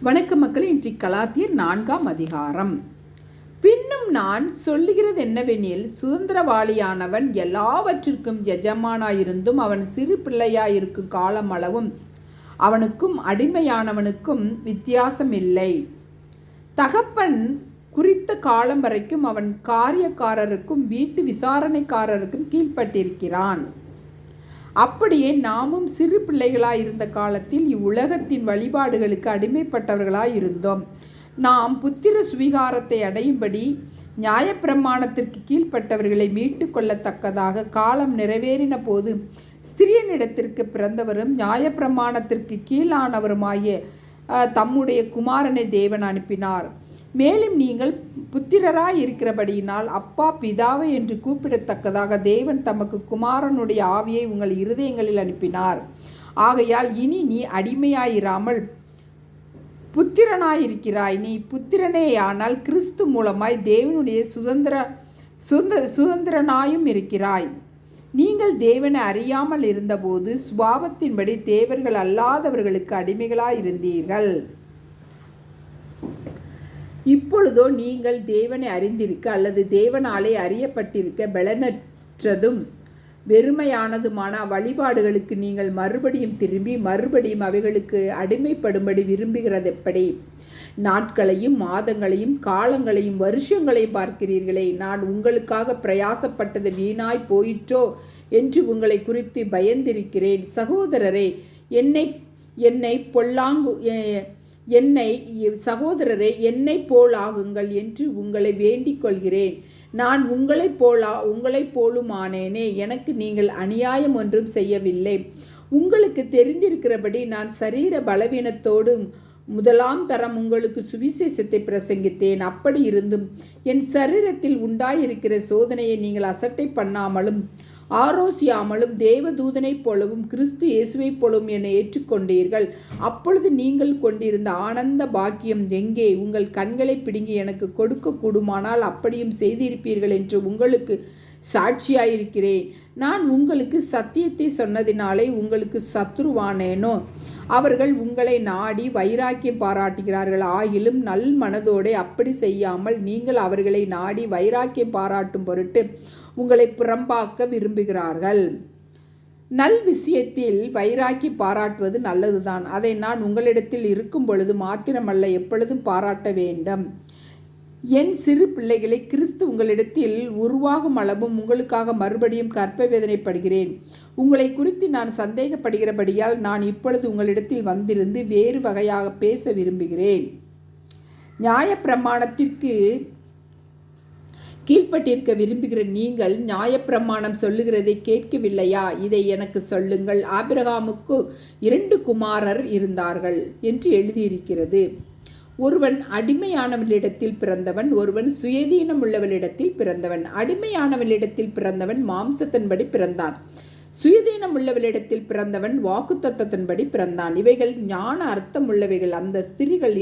வணக்கம் மக்களே. இன்றைக்கு கலாத்தியர் 4ஆம் அதிகாரம். பின்னும் நான் சொல்லுகிறது என்னவெனில், சுதந்திரவாளியானவன் எல்லாவற்றிற்கும் எஜமானாயிருந்தும் அவன் சிறு பிள்ளையாயிருக்கும் காலம் அளவும் அவனுக்கும் அடிமையானவனுக்கும் வித்தியாசம் இல்லை. தகப்பன் குறித்த காலம் வரைக்கும் அவன் காரியக்காரருக்கும் வீட்டு விசாரணைக்காரருக்கும் கீழ்ப்பட்டிருக்கிறான். அப்படியே நாமும் சிறு பிள்ளைகளாயிருந்த காலத்தில் இவ்வுலகத்தின் வழிபாடுகளுக்கு அடிமைப்பட்டவர்களாயிருந்தோம். நாம் புத்திர சுவிகாரத்தை அடையும்படி நியாயப்பிரமாணத்திற்கு கீழ்ப்பட்டவர்களை மீட்டு கொள்ளத்தக்கதாக காலம் நிறைவேறின போது ஸ்திரியனிடத்திற்கு பிறந்தவரும் நியாயப்பிரமாணத்திற்கு கீழானவருமாகிய தம்முடைய குமாரனை தேவன் அனுப்பினார். மேலும் நீங்கள் புத்திரராய் இருக்கிறபடியினால் அப்பா பிதாவை என்று கூப்பிடத்தக்கதாக தேவன் தமக்கு குமாரனுடைய ஆவியை உங்கள் இருதயங்களில் அனுப்பினார். ஆகையால் இனி நீ அடிமையாயிராமல் புத்திரனாயிருக்கிறாய். நீ புத்திரனேயானால் கிறிஸ்து மூலமாய் தேவனுடைய சுதந்திரனாயும் இருக்கிறாய். நீங்கள் தேவனை அறியாமல் இருந்தபோது சுபாவத்தின்படி தேவர்கள் அல்லாதவர்களுக்கு அடிமைகளாயிருந்தீர்கள். இப்பொழுதோ நீங்கள் தேவனை அறிந்திருக்க அல்லது தேவனாலே அறியப்பட்டிருக்க பலனற்றதும் வெறுமையானதுமான வழிபாடுகளுக்கு நீங்கள் மறுபடியும் திரும்பி மறுபடியும் அவைகளுக்கு அடிமைப்படும்படி விரும்புகிறதெப்படி? நாட்களையும் மாதங்களையும் காலங்களையும் வருஷங்களையும் பார்க்கிறீர்களே. நான் உங்களுக்காக பிரயாசப்பட்டது வீணாய் போயிற்றோ என்று உங்களை குறித்து பயந்திருக்கிறேன். சகோதரரே, என்னை போலாகுங்கள் என்று உங்களை வேண்டிக் கொள்கிறேன். நான் உங்களைப் போலுமானேனே. எனக்கு நீங்கள் அநியாயம் ஒன்றும் செய்யவில்லை. உங்களுக்கு தெரிந்திருக்கிறபடி நான் சரீர பலவீனத்தோடு முதலாம் தரம் உங்களுக்கு சுவிசேஷத்தை பிரசங்கித்தேன். அப்படி இருந்தும் என் சரீரத்தில் உண்டாயிருக்கிற சோதனையை நீங்கள் அசட்டை பண்ணாமலும் ஆரோசியாமலும் தேவதூதனைப் போலவும் கிறிஸ்து இயேசுவைப் போலவும் என்னை ஏற்றுக்கொண்டீர்கள். அப்பொழுது நீங்கள் கொண்டிருந்த ஆனந்த பாக்கியம் எங்கே? உங்கள் கண்களை பிடுங்கி எனக்கு கொடுக்க கூடுமானால் அப்படியும் செய்திருப்பீர்கள் என்று உங்களுக்கு சாட்சியாயிருக்கிறேன். நான் உங்களுக்கு சத்தியத்தை சொன்னதினாலே உங்களுக்கு சத்துருவானேனோ? அவர்கள் உங்களை நாடி வைராக்கியம் பாராட்டுகிறார்கள். ஆயிலும் நல் மனதோடு அப்படி செய்யாமல் நீங்கள் அவர்களை நாடி வைராக்கியம் பாராட்டும் பொருட்டு உங்களை புறம்பாக்க விரும்புகிறார்கள். நல் விஷயத்தில் வைராக்கி பாராட்டுவது நல்லதுதான். அதை நான் உங்களிடத்தில் இருக்கும் பொழுது மாத்திரமல்ல, எப்பொழுதும் பாராட்ட வேண்டும். என் சிறு பிள்ளைகளை, கிறிஸ்து உங்களிடத்தில் உருவாகும் அளவும் உங்களுக்காக மறுபடியும் கற்ப வேதனைப்படுகிறேன். உங்களை குறித்து நான் சந்தேகப்படுகிறபடியால் நான் இப்பொழுது உங்களிடத்தில் வந்திருந்து வேறு வகையாக பேச விரும்புகிறேன். நியாயப்பிரமாணத்திற்கு கீழ்ப்பட்டிருக்க விரும்புகிற நீங்கள் நியாயப்பிரமாணம் சொல்லுகிறதை கேட்கவில்லையா? இதை எனக்கு சொல்லுங்கள். ஆபிரகாமுக்கு 2 குமாரர் இருந்தார்கள் என்று எழுதியிருக்கிறது. ஒருவன் அடிமையானவளிடத்தில் பிறந்தவன், ஒருவன் சுயதீனம் உள்ளவளிடத்தில் பிறந்தவன். அடிமையானவளிடத்தில் பிறந்தவன் மாம்சத்தின்படி பிறந்தான். சுயதீனம் உள்ளவளிடத்தில் பிறந்தவன் வாக்குத்தத்தத்தின்படி பிறந்தான். இவைகள் ஞான அர்த்தம் உள்ளவைகள். அந்த ஸ்திரீகள்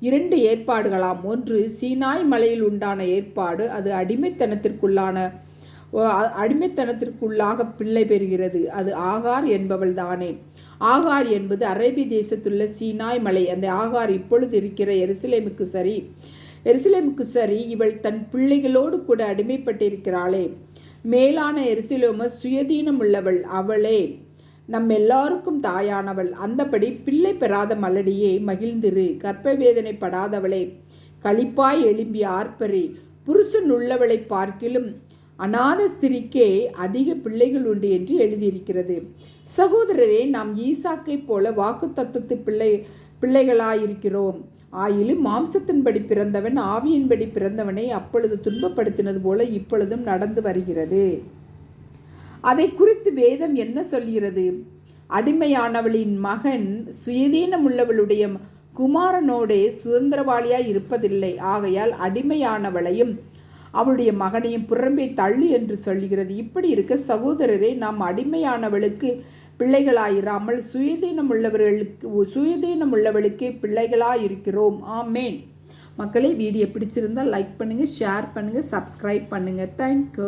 இரண்டு ஏற்பாடுகளாம். ஒன்று சீனாய் மலையில் உண்டான ஏற்பாடு. அது அடிமைத்தனத்திற்குள்ளாக பிள்ளை பெறுகிறது. அது ஆகார் என்பவள் தானே. ஆகார் என்பது அரேபிய தேசத்துள்ள சீனாய் மலை. அந்த ஆகார் இப்பொழுது இருக்கிற எருசலேமுக்கு சரி. இவள் தன் பிள்ளைகளோடு கூட அடிமைப்பட்டிருக்கிறாளே. மேலான எருசலேமோ சுயதீனம் உள்ளவள். அவளே நம் எல்லாருக்கும் தாயானவள். அந்தபடி பிள்ளை பெறாத மலடியே மகிழ்ந்திரு. கற்ப வேதனைப்படாதவளே களிப்பாய் எழும்பி ஆர்ப்பரி. புருஷன் உள்ளவளை பார்க்கிலும் அநாத ஸ்திரிக்கே அதிக பிள்ளைகள் உண்டு என்று எழுதியிருக்கிறது. சகோதரரே, நாம் ஈசாக்கை போல வாக்குத்தத்தத்து பிள்ளைகளாயிருக்கிறோம். ஆயிலும் மாம்சத்தின்படி பிறந்தவன் ஆவியின்படி பிறந்தவனை அப்பொழுது துன்பப்படுத்தினது போல இப்பொழுதும் நடந்து வருகிறது. அதை குறித்து வேதம் என்ன சொல்கிறது? அடிமையானவளின் மகன் சுயதீனமுள்ளவளுடைய குமாரனோடே சுதந்திரவாளியாய் இருப்பதில்லை. ஆகையால் அடிமையானவளையும் அவளுடைய மகனையும் புறம்பே தள்ளு என்று சொல்கிறது. இப்படி இருக்க சகோதரரே, நாம் அடிமையானவளுக்கு பிள்ளைகளாயிராமல் சுயதீனமுள்ளவளுக்கே பிள்ளைகளாயிருக்கிறோம். ஆமேன். மக்களே, வீடியோ பிடிச்சிருந்தால் லைக் பண்ணுங்கள், ஷேர் பண்ணுங்கள், சப்ஸ்கிரைப் பண்ணுங்கள். தேங்க்யூ.